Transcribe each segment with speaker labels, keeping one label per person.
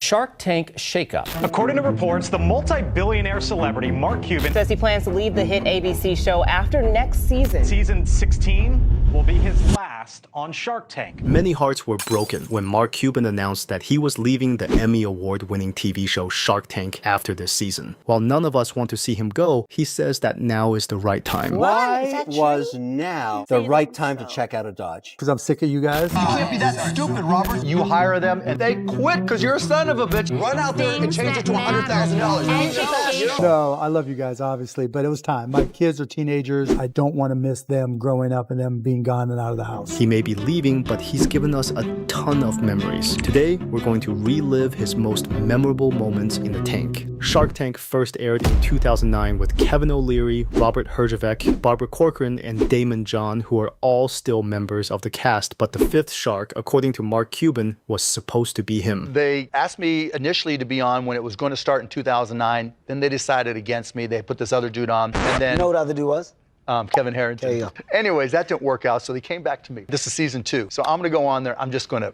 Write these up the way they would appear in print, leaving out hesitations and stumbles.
Speaker 1: Shark Tank shakeup.
Speaker 2: According to reports, the multi-billionaire celebrity Mark Cuban
Speaker 3: says he plans to leave the hit ABC show after next season.
Speaker 2: Season 16 will be his last on Shark Tank.
Speaker 4: Many hearts were broken when Mark Cuban announced that he was leaving the Emmy Award-winning TV show Shark Tank after this season. While none of us want to see him go, he says that now is the right time.
Speaker 5: Why was now the right time to check out of Dodge?
Speaker 6: Because I'm sick of you guys.
Speaker 7: You can't be that stupid, Robert. You hire them and they quit because you're a son of a bitch. Run out there and change it to $100,000.
Speaker 6: No, I love you guys, obviously, but it was time. My kids are teenagers. I don't want to miss them growing up and them being gone and out of the house.
Speaker 4: He may be leaving, but he's given us a ton of memories. Today, we're going to relive his most memorable moments in the tank. Shark Tank first aired in 2009 with Kevin O'Leary, Robert Herjavec, Barbara Corcoran, and Damon John, who are all still members of the cast, but the fifth shark, according to Mark Cuban, was supposed to be him.
Speaker 7: They asked me initially to be on when it was going to start in 2009. Then they decided against me. They put this other dude on. And then,
Speaker 5: You know what other dude was?
Speaker 7: Kevin Harrington.
Speaker 5: There you go.
Speaker 7: Anyways, that didn't work out, so they came back to me. This is season 2. So I'm going to go on there. I'm just going to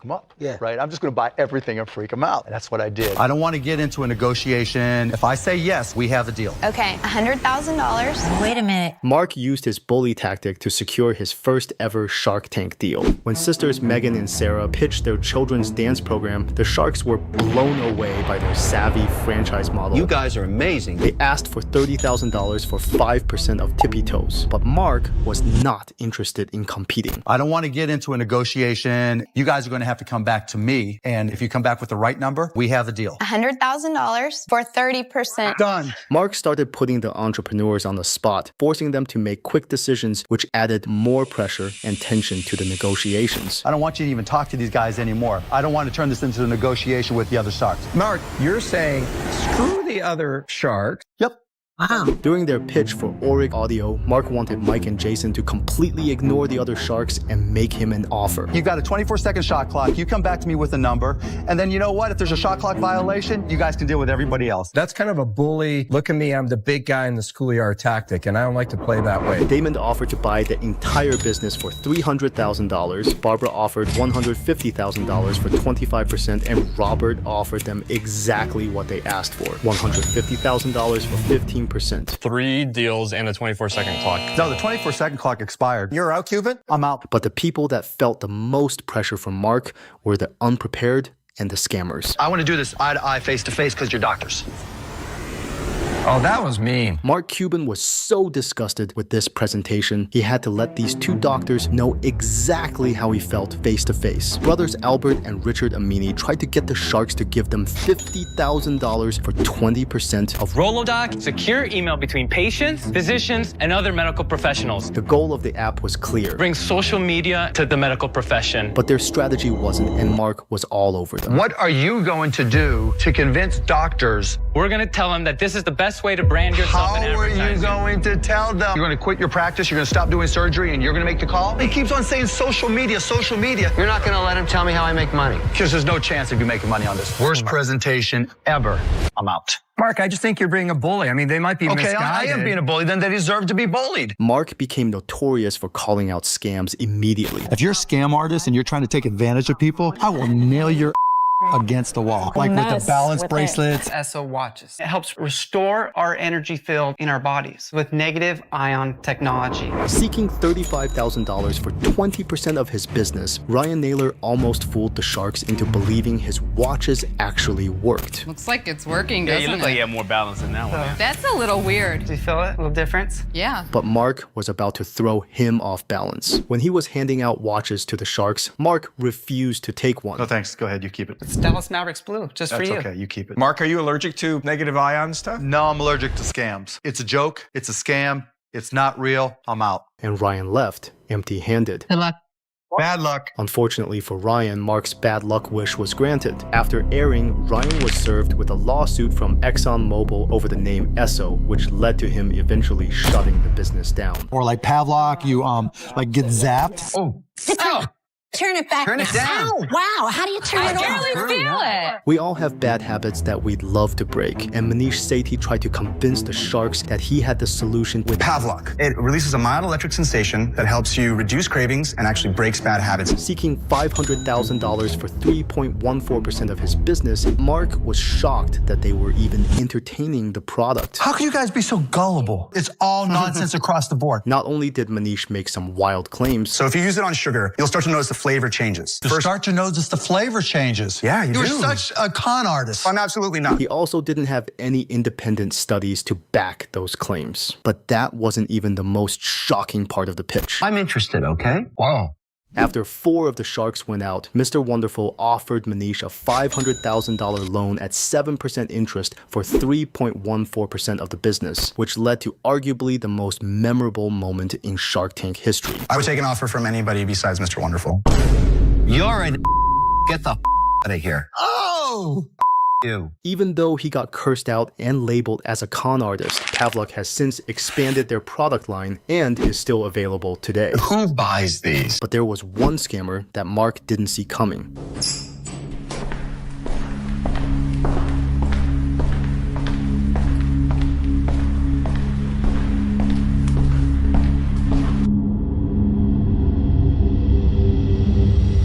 Speaker 7: him up, right? I'm just going to buy everything and freak him out. And that's what I did. I don't want to get into a negotiation. If I say yes, we have a deal.
Speaker 8: Okay, $100,000.
Speaker 9: Wait a minute.
Speaker 4: Mark used his bully tactic to secure his first ever Shark Tank deal. When sisters Megan and Sarah pitched their children's dance program, the Sharks were blown away by their savvy franchise model.
Speaker 5: You guys are amazing.
Speaker 4: They asked for $30,000 for 5% of Tippy Toes, but Mark was not interested in competing.
Speaker 7: I don't want to get into a negotiation. You guys are going to have to come back to me. And if you come back with the right number, we have a deal.
Speaker 8: $100,000 for 30%.
Speaker 7: Done.
Speaker 4: Mark started putting the entrepreneurs on the spot, forcing them to make quick decisions, which added more pressure and tension to the negotiations.
Speaker 7: I don't want you to even talk to these guys anymore. I don't want to turn this into a negotiation with the other sharks.
Speaker 10: Mark, you're saying screw the other sharks.
Speaker 7: Yep.
Speaker 9: Wow.
Speaker 4: During their pitch for Auric Audio, Mark wanted Mike and Jason to completely ignore the other sharks and make him an offer.
Speaker 7: You've got a 24-second shot clock. You come back to me with a number. And then you know what? If there's a shot clock violation, you guys can deal with everybody else.
Speaker 10: That's kind of a bully, look at me, I'm the big guy in the schoolyard tactic, and I don't like to play that way.
Speaker 4: Damon offered to buy the entire business for $300,000. Barbara offered $150,000 for 25%, and Robert offered them exactly what they asked for, $150,000 for 15%.
Speaker 11: 3 deals and a 24-second clock.
Speaker 7: No, the 24-second clock expired.
Speaker 10: You're out, Cuban?
Speaker 7: I'm out.
Speaker 4: But the people that felt the most pressure from Mark were the unprepared and the scammers.
Speaker 7: I want to do this eye to eye, face to face, because you're doctors.
Speaker 10: Oh, that was mean.
Speaker 4: Mark Cuban was so disgusted with this presentation, he had to let these two doctors know exactly how he felt face to face. Brothers Albert and Richard Amini tried to get the Sharks to give them $50,000 for 20% of
Speaker 12: Rolodoc, secure email between patients, physicians, and other medical professionals.
Speaker 4: The goal of the app was clear.
Speaker 12: Bring social media to the medical profession.
Speaker 4: But their strategy wasn't, and Mark was all over them.
Speaker 7: What are you going to do to convince doctors?
Speaker 12: We're going to tell them that this is the best way to brand yourself in advertising.
Speaker 7: How are you going to tell them? You're going to quit your practice, you're going to stop doing surgery, and you're going to make the call? He keeps on saying social media, social media.
Speaker 5: You're not going to let him tell me how I make money.
Speaker 7: Because there's no chance of you making money on this. Worst presentation ever. I'm out.
Speaker 10: Mark, I just think you're being a bully. I mean, they might be misguided.
Speaker 7: Okay, I am being a bully. Then they deserve to be bullied.
Speaker 4: Mark became notorious for calling out scams immediately.
Speaker 13: If you're a scam artist and you're trying to take advantage of people, I will nail your against the wall, like with the balance bracelets.
Speaker 14: SO watches. It helps restore our energy field in our bodies with negative ion technology.
Speaker 4: Seeking $35,000 for 20% of his business, Ryan Naylor almost fooled the Sharks into believing his watches actually worked.
Speaker 15: Looks like it's working, doesn't it?
Speaker 12: Yeah, you look like you have more balance than that one.
Speaker 15: That's a little weird.
Speaker 14: Do you feel it? A little difference?
Speaker 15: Yeah.
Speaker 4: But Mark was about to throw him off balance. When he was handing out watches to the Sharks, Mark refused to take one.
Speaker 7: No thanks, go ahead, you keep it.
Speaker 14: It's Dallas Mavericks Blue, just for you.
Speaker 7: That's okay, you keep it.
Speaker 11: Mark, are you allergic to negative ion stuff?
Speaker 7: No, I'm allergic to scams. It's a joke, it's a scam, it's not real, I'm out.
Speaker 4: And Ryan left, empty-handed.
Speaker 15: Good luck.
Speaker 11: Bad luck.
Speaker 4: Unfortunately for Ryan, Mark's bad luck wish was granted. After airing, Ryan was served with a lawsuit from ExxonMobil over the name Esso, which led to him eventually shutting the business down.
Speaker 13: Or like Pavlok, you like get zapped.
Speaker 11: Oh.
Speaker 1: Turn it back.
Speaker 5: Turn it down.
Speaker 1: Oh, wow. How do you turn it off?
Speaker 15: I barely feel it.
Speaker 4: We all have bad habits that we'd love to break, and Manish Sethi tried to convince the sharks that he had the solution with
Speaker 9: Pavlok. It releases a mild electric sensation that helps you reduce cravings and actually breaks bad habits.
Speaker 4: Seeking $500,000 for 3.14% of his business, Mark was shocked that they were even entertaining the product.
Speaker 13: How can you guys be so gullible? It's all nonsense across the board.
Speaker 4: Not only did Manish make some wild claims,
Speaker 9: So if you use it on sugar, you'll start to notice the flavor changes.
Speaker 13: You start to notice the flavor changes.
Speaker 9: Yeah, you
Speaker 13: You're
Speaker 9: do.
Speaker 13: such a con artist.
Speaker 9: I'm absolutely not.
Speaker 4: he also didn't have any independent studies to back those claims. But that wasn't even the most shocking part of the pitch.
Speaker 5: I'm interested, okay? Wow.
Speaker 4: After 4 of the sharks went out, Mr. Wonderful offered Manish a $500,000 loan at 7% interest for 3.14% of the business, which led to arguably the most memorable moment in Shark Tank history.
Speaker 9: I would take an offer from anybody besides Mr. Wonderful.
Speaker 5: You're an get the out of here.
Speaker 13: Oh!
Speaker 5: You.
Speaker 4: Even though he got cursed out and labeled as a con artist, Pavlok has since expanded their product line and is still available today.
Speaker 9: Who buys these?
Speaker 4: But there was one scammer that Mark didn't see coming.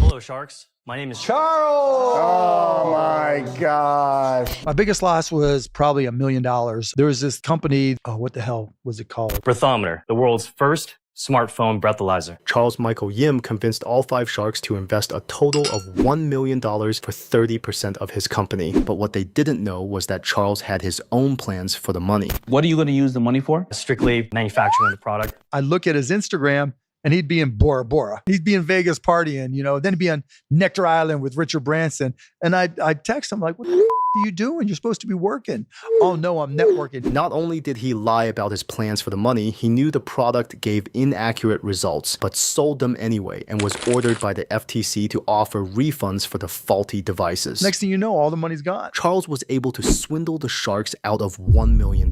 Speaker 2: Hello, sharks. My name is
Speaker 13: Charles!
Speaker 5: Oh my gosh.
Speaker 6: My biggest loss was probably $1 million. There was this company, what the hell was it called?
Speaker 2: Breathometer, the world's first smartphone breathalyzer.
Speaker 4: Charles Michael Yim convinced all 5 sharks to invest a total of $1 million for 30% of his company. But what they didn't know was that Charles had his own plans for the money.
Speaker 12: What are you going to use the money for?
Speaker 2: Strictly manufacturing the product.
Speaker 6: I look at his Instagram and he'd be in Bora Bora. He'd be in Vegas partying, then he'd be on Nectar Island with Richard Branson. And I'd text him like, what the are you doing? You're supposed to be working. Oh no, I'm networking.
Speaker 4: Not only did he lie about his plans for the money, he knew the product gave inaccurate results, but sold them anyway and was ordered by the FTC to offer refunds for the faulty devices.
Speaker 6: Next thing you know, all the money's gone.
Speaker 4: Charles was able to swindle the sharks out of $1 million,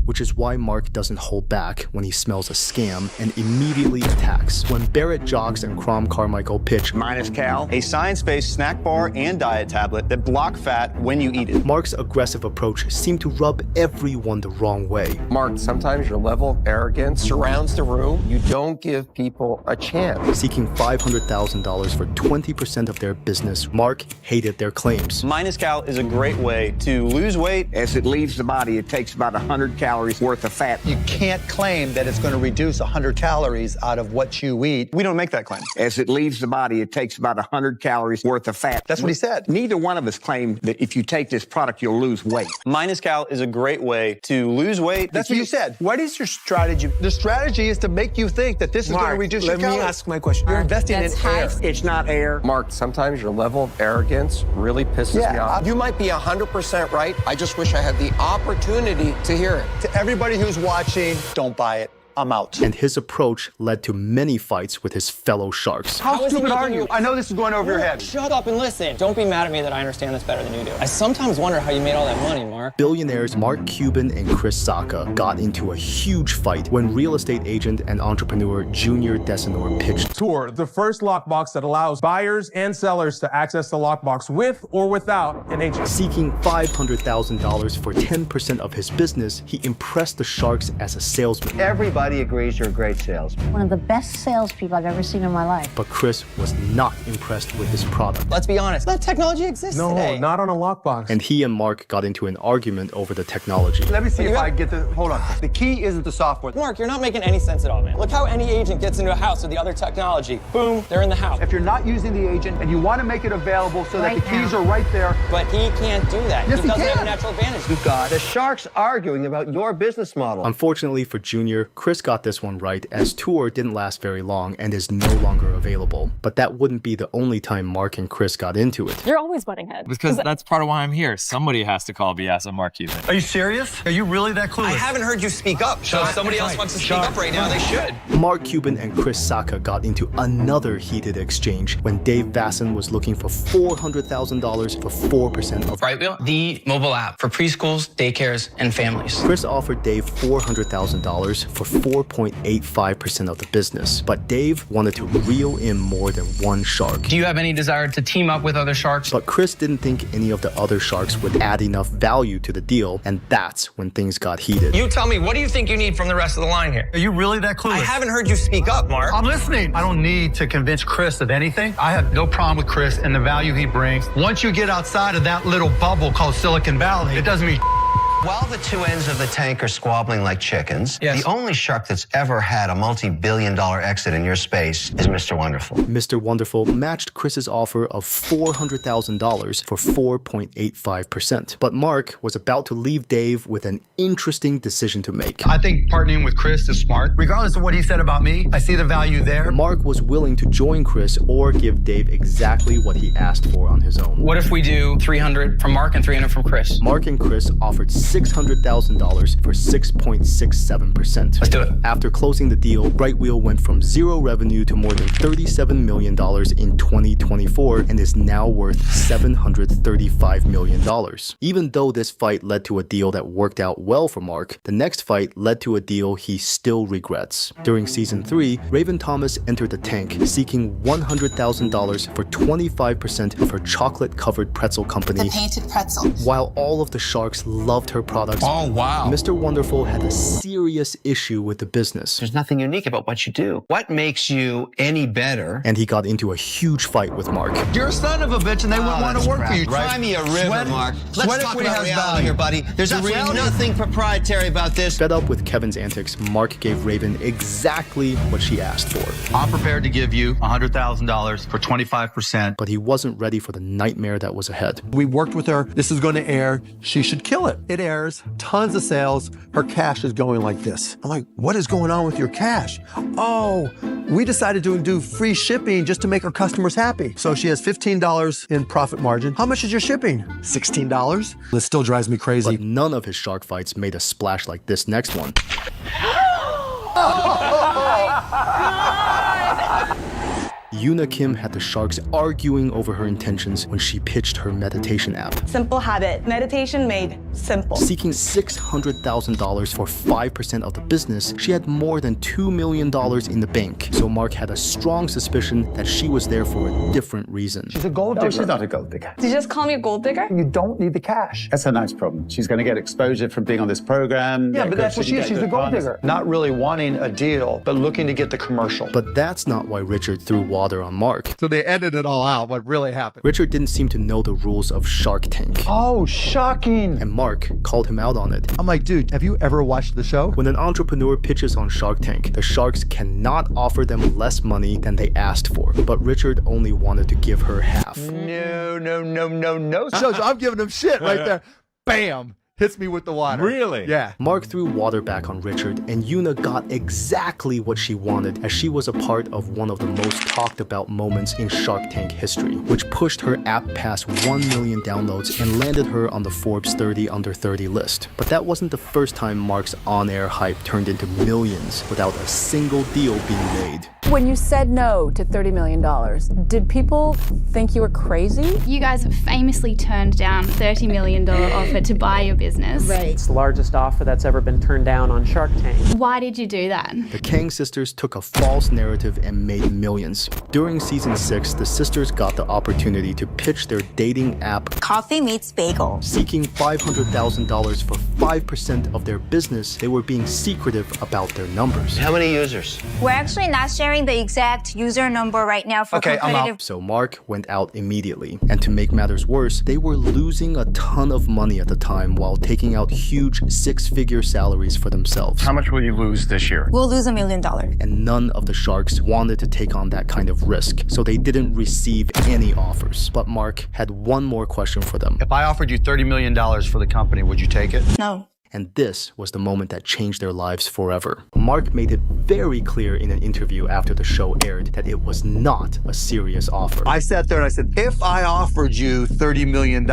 Speaker 4: which is why Mark doesn't hold back when he smells a scam and immediately attacks. When Barrett Jocks and Crom Carmichael pitch
Speaker 16: Minus Cal, a science-based snack bar and diet tablet that block fat when you eat it.
Speaker 4: Mark's aggressive approach seemed to rub everyone the wrong way.
Speaker 10: Mark, sometimes your level of arrogance surrounds the room. You don't give people a chance.
Speaker 4: Seeking $500,000 for 20% of their business, Mark hated their claims.
Speaker 16: Minus Cal is a great way to lose weight.
Speaker 5: As it leaves the body, it takes about 100 calories worth of fat.
Speaker 13: You can't claim that it's going to reduce 100 calories out of what you eat.
Speaker 16: We don't make that claim.
Speaker 5: As it leaves the body, it takes about 100 calories worth of fat.
Speaker 13: That's what he said.
Speaker 5: Neither one of us claimed that if you take this product, you'll lose weight.
Speaker 16: Minus Cal is a great way to lose weight.
Speaker 13: That's what you said. What is your strategy? The strategy is to make you think that this is going to reduce your calories.
Speaker 5: Let me ask my question.
Speaker 13: You're investing
Speaker 15: That's
Speaker 13: in air.
Speaker 15: high.
Speaker 5: It's not air.
Speaker 10: Mark, sometimes your level of arrogance really pisses me off. You might be 100% right. I just wish I had the opportunity to hear it.
Speaker 13: To everybody who's watching, don't buy it. I'm out.
Speaker 4: And his approach led to many fights with his fellow sharks.
Speaker 16: How stupid are you? I know this is going over your head.
Speaker 12: Shut up and listen. Don't be mad at me that I understand this better than you do. I sometimes wonder how you made all that money, Mark.
Speaker 4: Billionaires Mark Cuban and Chris Sacca got into a huge fight when real estate agent and entrepreneur Junior Desanor pitched
Speaker 11: Tour, the first lockbox that allows buyers and sellers to access the lockbox with or without an agent.
Speaker 4: Seeking $500,000 for 10% of his business, he impressed the sharks as a salesman.
Speaker 5: Everybody agrees you're a great salesman.
Speaker 1: One of the best salespeople I've ever seen in my life.
Speaker 4: But Chris was not impressed with his product.
Speaker 12: Let's be honest. That technology exists today.
Speaker 11: No, not on a lockbox.
Speaker 4: And he and Mark got into an argument over the technology.
Speaker 16: Let me see if I get the. Hold on. The key isn't the software.
Speaker 12: Mark, you're not making any sense at all, man. Look how any agent gets into a house with the other technology. Boom, they're in the house.
Speaker 16: If you're not using the agent and you want to make it available so that the keys are right there.
Speaker 12: But he can't do that.
Speaker 16: Yes,
Speaker 12: he doesn't
Speaker 16: can.
Speaker 12: have a natural advantage.
Speaker 5: You've got the sharks arguing about your business model.
Speaker 4: Unfortunately for Junior, Chris got this one right, as Tour didn't last very long and is no longer available. But that wouldn't be the only time Mark and Chris got into it.
Speaker 15: You're always butting heads.
Speaker 12: Because that's part of why I'm here. Somebody has to call BS on Mark Cuban.
Speaker 13: Are you serious? Are you really that clueless?
Speaker 12: I haven't heard you speak up. So if somebody else wants to speak up right now, they should.
Speaker 4: Mark Cuban and Chris Sacca got into another heated exchange when Dave Vasson was looking for $400,000 for 4% of
Speaker 12: Right Wheel, the mobile app for preschools, daycares, and families.
Speaker 4: Chris offered Dave $400,000 for 4.85% of the business. But Dave wanted to reel in more than one shark.
Speaker 12: Do you have any desire to team up with other sharks?
Speaker 4: But Chris didn't think any of the other sharks would add enough value to the deal, and that's when things got heated.
Speaker 10: You tell me, what do you think you need from the rest of the line here?
Speaker 13: Are you really that clueless?
Speaker 10: I haven't heard you speak up, Mark.
Speaker 13: I'm listening. I don't need to convince Chris of anything. I have no problem with Chris and the value he brings. Once you get outside of that little bubble called Silicon Valley, it doesn't mean
Speaker 10: While the two ends of the tank are squabbling like chickens,
Speaker 12: Yes.
Speaker 10: the only shark that's ever had a multi-billion-dollar exit in your space is Mr. Wonderful.
Speaker 4: Mr. Wonderful matched Chris's offer of $400,000 for 4.85%. But Mark was about to leave Dave with an interesting decision to make.
Speaker 13: I think partnering with Chris is smart. Regardless of what he said about me, I see the value there.
Speaker 4: Mark was willing to join Chris or give Dave exactly what he asked for on his own.
Speaker 12: What if we do 300 from Mark and 300 from Chris?
Speaker 4: Mark and Chris offered $600,000 for 6.67%.
Speaker 12: Let's do it.
Speaker 4: After closing the deal, Right Wheel went from zero revenue to more than $37 million in 2024 and is now worth $735 million. Even though this fight led to a deal that worked out well for Mark, the next fight led to a deal he still regrets. During season 3, Raven Thomas entered the tank seeking $100,000 for 25% of her chocolate-covered pretzel company.
Speaker 8: The painted pretzel.
Speaker 4: While all of the sharks loved her products,
Speaker 10: Oh, wow.
Speaker 4: Mr. Wonderful had a serious issue with the business.
Speaker 10: There's nothing unique about what you do. What makes you any better?
Speaker 4: And he got into a huge fight with Mark.
Speaker 13: You're a son of a bitch and they wouldn't want to work for you.
Speaker 10: Cry me a river,
Speaker 13: Sweat-
Speaker 10: Mark.
Speaker 13: sweat
Speaker 10: Let's
Speaker 13: it
Speaker 10: talk
Speaker 13: when it
Speaker 10: about
Speaker 13: has
Speaker 10: reality
Speaker 13: value.
Speaker 10: here, buddy. There's
Speaker 13: The
Speaker 10: absolutely
Speaker 13: reality-
Speaker 10: nothing proprietary about this.
Speaker 4: Fed up with Kevin's antics, Mark gave Raven exactly what she asked for.
Speaker 13: I'm prepared to give you $100,000 for 25%.
Speaker 4: But he wasn't ready for the nightmare that was ahead.
Speaker 5: We worked with her. This is going to air. She should kill it. It airs. Tons of sales. Her cash is going like this. I'm like, what is going on with your cash? Oh, we decided to do free shipping just to make our customers happy. So she has $15 in profit margin. How much is your shipping? $16. This still drives me crazy.
Speaker 4: But none of his shark fights made a splash like this next one. Yuna Kim had the sharks arguing over her intentions when she pitched her meditation app.
Speaker 8: Simple habit. Meditation made simple.
Speaker 4: Seeking $600,000 for 5% of the business, she had more than $2 million in the bank. So Mark had a strong suspicion that she was there for a different reason.
Speaker 6: She's a gold digger.
Speaker 17: No, she's not a gold digger.
Speaker 8: Did you just call me a gold digger?
Speaker 6: You don't need the cash.
Speaker 17: That's a nice problem. She's going to get exposure from being on this program.
Speaker 6: Yeah, but that's what she is. She's a gold digger.
Speaker 7: Not really wanting a deal, but looking to get the commercial.
Speaker 4: But that's not why Richard threw water on Mark.
Speaker 6: So they edited it all out, what really happened.
Speaker 4: Richard didn't seem to know the rules of Shark Tank.
Speaker 6: Oh, shocking.
Speaker 4: And Mark called him out on it.
Speaker 6: I'm like, dude, have you ever watched the show?
Speaker 4: When an entrepreneur pitches on Shark Tank, the sharks cannot offer them less money than they asked for. But Richard only wanted to give her half.
Speaker 6: No. Shows you, I'm giving him shit right there. Bam. Hits me with the water.
Speaker 11: Really?
Speaker 6: Yeah.
Speaker 4: Mark threw water back on Richard, and Yuna got exactly what she wanted, as she was a part of one of the most talked about moments in Shark Tank history, which pushed her app past 1 million downloads and landed her on the Forbes 30 Under 30 list. But that wasn't the first time Mark's on-air hype turned into millions without a single deal being made.
Speaker 15: When you said no to $30 million, did people think you were crazy?
Speaker 8: You guys famously turned down $30 million offer to buy your business.
Speaker 1: Right.
Speaker 14: It's the largest offer that's ever been turned down on Shark Tank.
Speaker 8: Why did you do that?
Speaker 4: The Kang sisters took a false narrative and made millions. During season 6, the sisters got the opportunity to pitch their dating app,
Speaker 8: Coffee meets bagel.
Speaker 4: seeking $500,000 for 5% of their business. They were being secretive about their numbers.
Speaker 10: How many users?
Speaker 8: We're actually not sharing the exact user number right now for
Speaker 10: Okay, I'm
Speaker 8: competitive.
Speaker 4: So Mark went out immediately. And to make matters worse, they were losing a ton of money at the time while taking out huge 6-figure salaries for themselves.
Speaker 17: How much will you lose this year?
Speaker 8: We'll lose $1 million.
Speaker 4: And none of the sharks wanted to take on that kind of risk, so they didn't receive any offers. But Mark had one more question for them.
Speaker 7: If I offered you $30 million for the company, would you take it?
Speaker 8: No.
Speaker 4: And this was the moment that changed their lives forever. Mark made it very clear in an interview after the show aired that it was not a serious offer.
Speaker 5: I sat there and I said, if I offered you $30 million,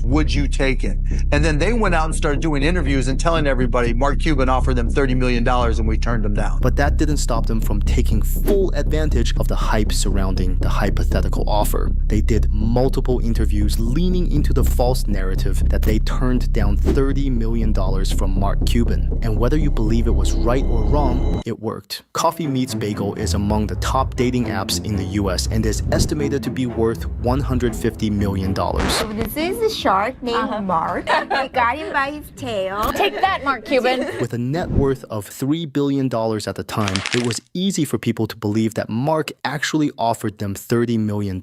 Speaker 5: would you take it? And then they went out and started doing interviews and telling everybody Mark Cuban offered them $30 million and we turned them down.
Speaker 4: But that didn't stop them from taking full advantage of the hype surrounding the hypothetical offer. They did multiple interviews leaning into the false narrative that they turned down $30 million from Mark Cuban. And whether you believe it was right or wrong, it worked. Coffee Meets Bagel is among the top dating apps in the US and is estimated to be worth $150 million.
Speaker 18: So this is a shark named Mark. We got him by his tail.
Speaker 1: Take that, Mark Cuban.
Speaker 4: With a net worth of $3 billion at the time, it was easy for people to believe that Mark actually offered them $30 million,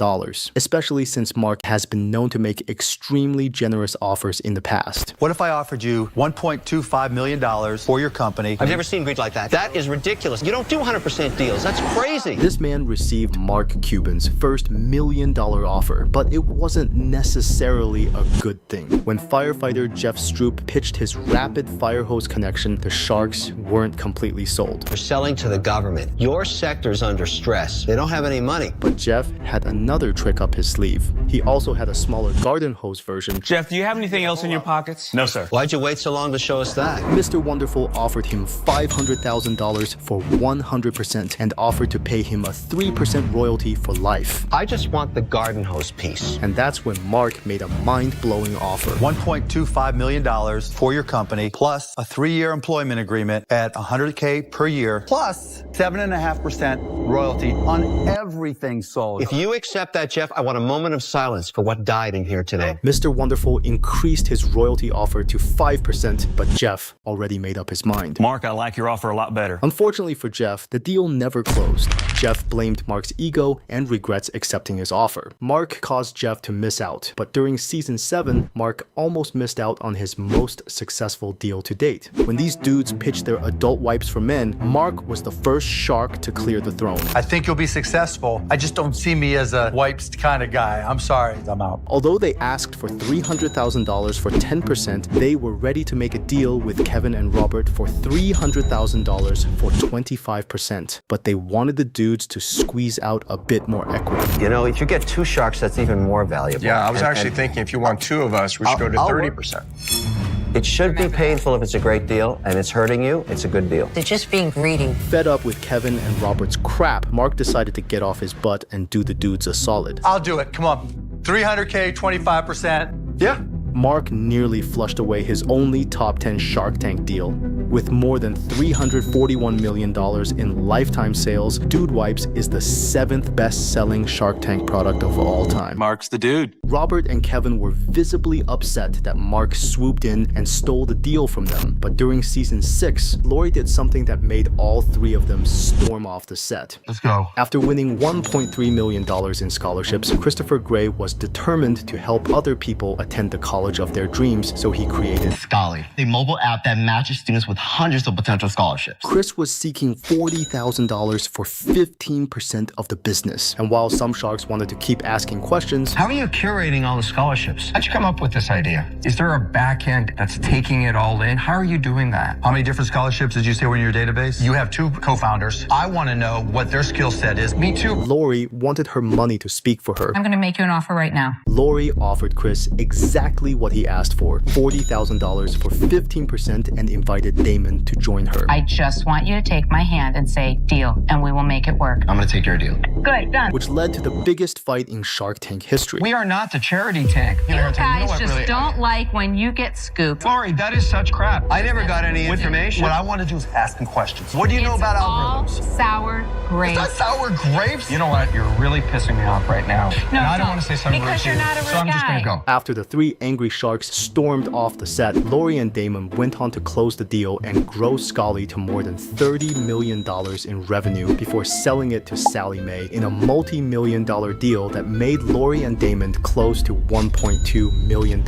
Speaker 4: especially since Mark has been known to make extremely generous offers in the past.
Speaker 7: What if I offered you $1.25 million for your company?
Speaker 10: I've never seen greed like that. That is ridiculous. You don't do 100% deals. That's crazy.
Speaker 4: This man received Mark Cuban's first $1 million offer, but it wasn't necessarily a good thing. When firefighter Jeff Stroop pitched his rapid fire hose connection, the sharks weren't completely sold.
Speaker 10: We're selling to the government. Your sector's under stress. They don't have any money.
Speaker 4: But Jeff had another trick up his sleeve. He also had a smaller garden hose version.
Speaker 12: Jeff, do you have anything else in your pockets?
Speaker 16: No, sir.
Speaker 10: Why'd you wait so long to show us that?
Speaker 4: Mr. Wonderful offered him $500,000 for 100% and offered to pay him a 3% royalty for life.
Speaker 10: I just want the garden hose piece.
Speaker 4: And that's when Mark made a mind-blowing offer.
Speaker 7: $1.25 million for your company, plus a 3-year employment agreement at $100K per year, plus 7.5% royalty on everything sold.
Speaker 10: If you accept that, Jeff, I want a moment of silence for what died in here today.
Speaker 4: Mr. Wonderful increased his royalty offer to 5%, but Jeff already made up his mind.
Speaker 16: Mark, I like your offer a lot better.
Speaker 4: Unfortunately for Jeff, the deal never closed. Jeff blamed Mark's ego and regrets accepting his offer. Mark caused Jeff to miss out, but during season 7, Mark almost missed out on his most successful deal to date. When these dudes pitched their adult wipes for men, Mark was the first shark to clear the throne.
Speaker 6: I think you'll be successful. I just don't see me as a wipes kind of guy. I'm sorry, I'm out.
Speaker 4: Although they asked for $300,000 for 10%, they were ready to make a deal with Kevin and Robert for $300,000 for 25%. But they wanted the dudes to squeeze out a bit more equity.
Speaker 10: You know, if you get 2 sharks, that's even more valuable.
Speaker 19: Yeah, I was actually thinking if you want 2 of us, we should go to 30%.
Speaker 10: It should be painful if it's a great deal, and it's hurting you, it's a good deal.
Speaker 1: They're just being greedy.
Speaker 4: Fed up with Kevin and Robert's crap, Mark decided to get off his butt and do the dudes a solid.
Speaker 6: I'll do it. Come on. 300K, 25%. Yeah.
Speaker 4: Mark nearly flushed away his only top 10 Shark Tank deal. With more than $341 million in lifetime sales, Dude Wipes is the 7th best-selling Shark Tank product of all time.
Speaker 16: Mark's the dude.
Speaker 4: Robert and Kevin were visibly upset that Mark swooped in and stole the deal from them. But during season 6, Lori did something that made all 3 of them storm off the set.
Speaker 19: Let's go.
Speaker 4: After winning $1.3 million in scholarships, Christopher Gray was determined to help other people attend the college of their dreams, so he created
Speaker 20: Scholarly, a mobile app that matches students with hundreds of potential scholarships.
Speaker 4: Chris was seeking $40,000 for 15% of the business. And while some sharks wanted to keep asking questions,
Speaker 20: how are you curating all the scholarships? How'd you come up with this idea? Is there a back end that's taking it all in? How are you doing that?
Speaker 6: How many different scholarships did you say were in your database? You have 2 co-founders. I want to know what their skill set is. Me too.
Speaker 4: Lori wanted her money to speak for her.
Speaker 21: I'm going to make you an offer right now.
Speaker 4: Lori offered Chris exactly what he asked for, $40,000 for 15%, and invited Damon to join her.
Speaker 21: I just want you to take my hand and say, deal, and we will make it work.
Speaker 20: I'm going to take your deal.
Speaker 21: Good, done.
Speaker 4: Which led to the biggest fight in Shark Tank history.
Speaker 20: We are not the charity tank.
Speaker 21: You guys just don't like when you get scooped.
Speaker 20: Lori, that is such crap.
Speaker 10: I never got any information.
Speaker 6: What I want to do is ask them questions. What do you know about algorithms?
Speaker 21: Sour grapes.
Speaker 6: It's not sour grapes.
Speaker 20: You know what? You're really pissing me off right now.
Speaker 21: No,
Speaker 20: I don't want to say something
Speaker 21: because
Speaker 20: rude
Speaker 21: you're not a rude
Speaker 20: so I'm just going to go.
Speaker 4: After the 3 angry sharks stormed off the set, Lori and Damon went on to close the deal and grow Scully to more than $30 million in revenue before selling it to Sally Mae in a multi-million-dollar deal that made Lori and Damon close to $1.2 million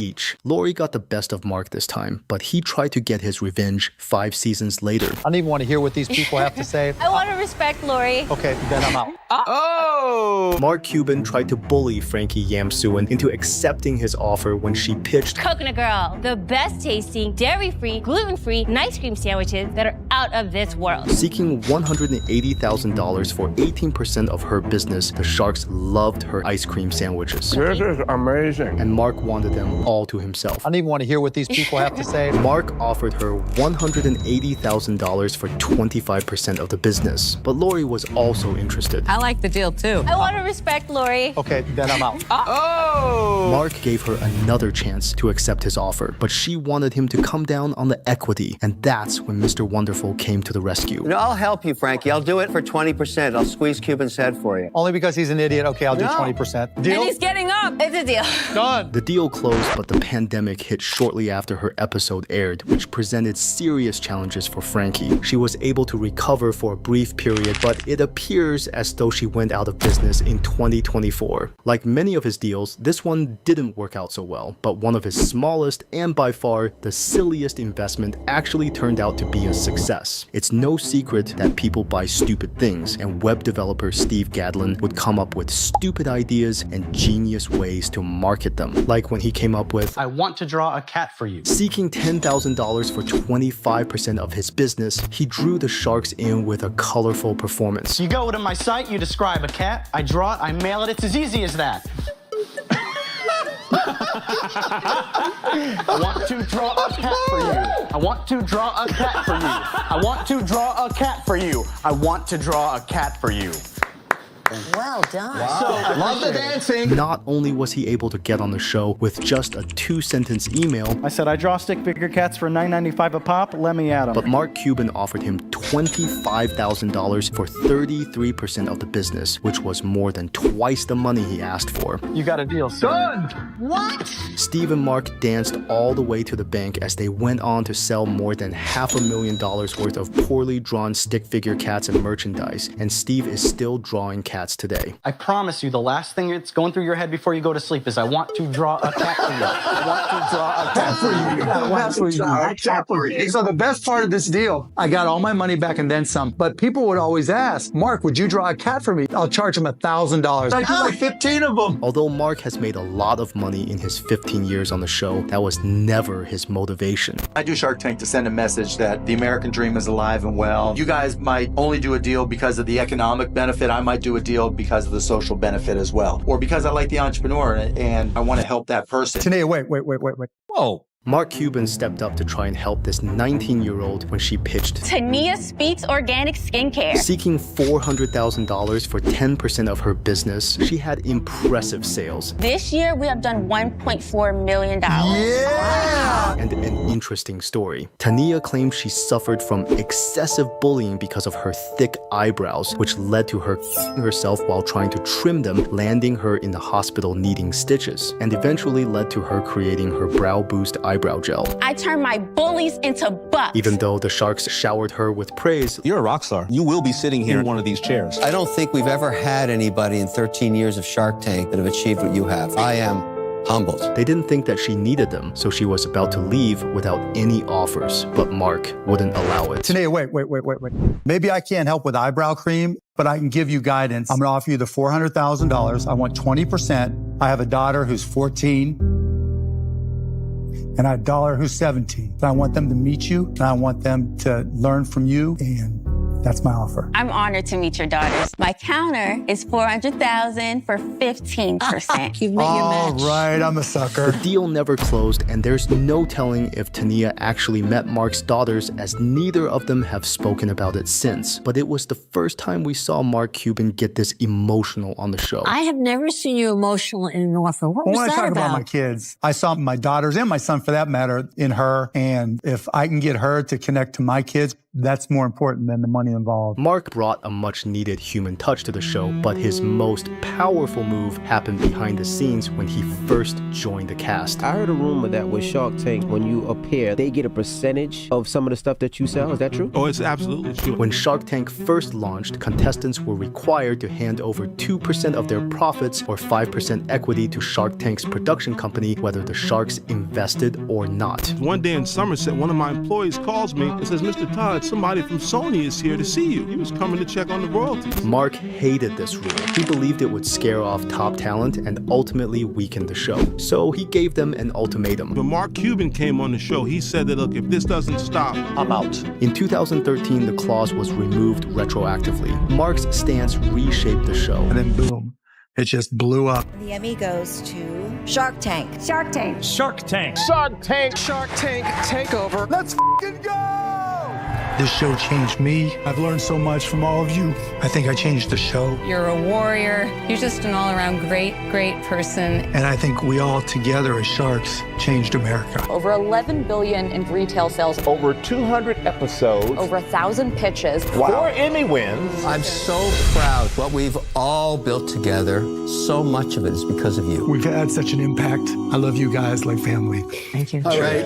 Speaker 4: each. Lori got the best of Mark this time, but he tried to get his revenge 5 seasons later.
Speaker 6: I don't even want to hear what these people have to say.
Speaker 1: I want to respect Lori.
Speaker 6: Okay, then I'm out.
Speaker 10: Oh!
Speaker 4: Mark Cuban tried to bully Frankie Yam-Suin into accepting his offer when she pitched
Speaker 22: Coconut Girl, the best tasting, dairy-free, gluten-free, ice cream sandwiches that are out of this world.
Speaker 4: Seeking $180,000 for 18% of her business, the sharks loved her ice cream sandwiches.
Speaker 19: This is amazing.
Speaker 4: And Mark wanted them all to himself.
Speaker 6: I don't even want to hear what these people have to say.
Speaker 4: Mark offered her $180,000 for 25% of the business, but Lori was also interested.
Speaker 21: I like the deal too.
Speaker 1: too. I want to respect Lori.
Speaker 7: Okay, then I'm out.
Speaker 1: Oh!
Speaker 4: Mark gave her another chance to accept his offer, but she wanted him to come down on the equity, and that's when Mr. Wonderful came to the rescue.
Speaker 3: No, I'll help you, Frankie. I'll do it for 20%. I'll squeeze Cuban's head for you.
Speaker 7: Only because he's an idiot. Okay, I'll do 20%. Deal?
Speaker 1: And he's getting up. It's a deal.
Speaker 7: Done.
Speaker 4: The deal closed, but the pandemic hit shortly after her episode aired, which presented serious challenges for Frankie. She was able to recover for a brief period, but it appears as though she went out of business in 2024. Like many of his deals, this one didn't work out so well, but one of his smallest and by far the silliest investment actually turned out to be a success. It's no secret that people buy stupid things, and web developer Steve Gadlin would come up with stupid ideas and genius ways to market them. Like when he came up with,
Speaker 2: I want to draw a cat for you.
Speaker 4: Seeking $10,000 for 25% of his business, he drew the sharks in with a colorful performance.
Speaker 2: You go to my site, you describe a cat, I draw it, I mail it, it's as easy as that. I want to draw a cat for you. I want to draw a cat for you. I want to draw a cat for you. I want to draw a cat for you.
Speaker 1: Well done.
Speaker 7: Wow. So, love the dancing.
Speaker 4: Not only was he able to get on the show with just a 2-sentence email,
Speaker 2: I said, I draw stick figure cats for $9.95 a pop, let me at them.
Speaker 4: But Mark Cuban offered him $25,000 for 33% of the business, which was more than twice the money he asked for.
Speaker 2: You got a deal, sir.
Speaker 7: Done.
Speaker 1: What?
Speaker 4: Steve and Mark danced all the way to the bank as they went on to sell more than $500,000 worth of poorly drawn stick figure cats and merchandise, and Steve is still drawing cats today.
Speaker 2: I promise you, the last thing that's going through your head before you go to sleep is, I want to draw a cat for you. I want to draw a cat for you.
Speaker 7: I want to draw a cat for you. So the best part of this deal, I got all my money back and then some. But people would always ask, Mark, would you draw a cat for me? I'll charge him $1,000. I do like 15 of them.
Speaker 4: Although Mark has made a lot of money in his 15 years on the show, that was never his motivation.
Speaker 7: I do Shark Tank to send a message that the American dream is alive and well. You guys might only do a deal because of the economic benefit. I might do a deal because of the social benefit as well. Or because I like the entrepreneur and I want to help that person. Tania, wait.
Speaker 4: Whoa. Mark Cuban stepped up to try and help this 19-year-old when she pitched
Speaker 22: Tania Speaks Organic Skincare.
Speaker 4: Seeking $400,000 for 10% of her business, she had impressive sales.
Speaker 22: This year, we have done $1.4 million.
Speaker 7: Yeah!
Speaker 4: And an interesting story. Tania claimed she suffered from excessive bullying because of her thick eyebrows, which led to her herself while trying to trim them, landing her in the hospital needing stitches, and eventually led to her creating her Brow Boost eyebrow gel.
Speaker 22: I turned my bullies into bucks.
Speaker 4: Even though the sharks showered her with praise,
Speaker 9: you're a rock star. You will be sitting here in one of these chairs.
Speaker 3: I don't think we've ever had anybody in 13 years of Shark Tank that have achieved what you have. I am humbled.
Speaker 4: They didn't think that she needed them, so she was about to leave without any offers, but Mark wouldn't allow it.
Speaker 7: Tania, wait. Maybe I can't help with eyebrow cream, but I can give you guidance. I'm gonna offer you the $400,000. I want 20%. I have a daughter who's 14. And I have a daughter who's 17. I want them to meet you, and I want them to learn from you, and that's my offer.
Speaker 22: I'm honored to meet your daughters. My counter is $400,000 for 15%.
Speaker 1: You've met your match.
Speaker 7: All right, I'm a sucker.
Speaker 4: The deal never closed, and there's no telling if Tania actually met Mark's daughters, as neither of them have spoken about it since. But it was the first time we saw Mark Cuban get this emotional on the show.
Speaker 1: I have never seen you emotional in an offer. What was
Speaker 7: When I
Speaker 1: that
Speaker 7: talk about my kids, I saw my daughters and my son, for that matter, in her. And if I can get her to connect to my kids, that's more important than the money involved.
Speaker 4: Mark brought a much-needed human touch to the show, but his most powerful move happened behind the scenes when he first joined the cast.
Speaker 23: I heard a rumor that with Shark Tank, when you appear, they get a percentage of some of the stuff that you sell. Is that true?
Speaker 9: Oh, it's absolutely true.
Speaker 4: When Shark Tank first launched, contestants were required to hand over 2% of their profits or 5% equity to Shark Tank's production company, whether the sharks invested or not.
Speaker 9: One day in Somerset, one of my employees calls me and says, Mr. Todd, somebody from Sony is here to see you. He was coming to check on the royalties.
Speaker 4: Mark hated this rule. He believed it would scare off top talent and ultimately weaken the show. So he gave them an ultimatum.
Speaker 9: When Mark Cuban came on the show, he said that, look, if this doesn't stop, I'm out.
Speaker 4: In 2013, the clause was removed retroactively. Mark's stance reshaped the show.
Speaker 7: And then boom, it just blew up.
Speaker 18: The Emmy goes to Shark Tank.
Speaker 22: Shark Tank.
Speaker 11: Shark Tank.
Speaker 10: Shark Tank. Shark Tank takeover.
Speaker 7: Let's f***ing go!
Speaker 6: This show changed me. I've learned so much from all of you. I think I changed the show.
Speaker 13: You're a warrior. You're just an all-around great person.
Speaker 6: And I think we all together as Sharks changed America.
Speaker 14: Over 11 billion in retail sales.
Speaker 15: Over 200 episodes.
Speaker 14: Over 1,000 pitches.
Speaker 15: Wow. 4 Emmy wins.
Speaker 3: I'm so proud what we've all built together. So much of it is because of you.
Speaker 6: We've had such an impact. I love you guys like family.
Speaker 1: Thank you.
Speaker 3: All right.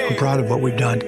Speaker 6: I'm proud of what we've done.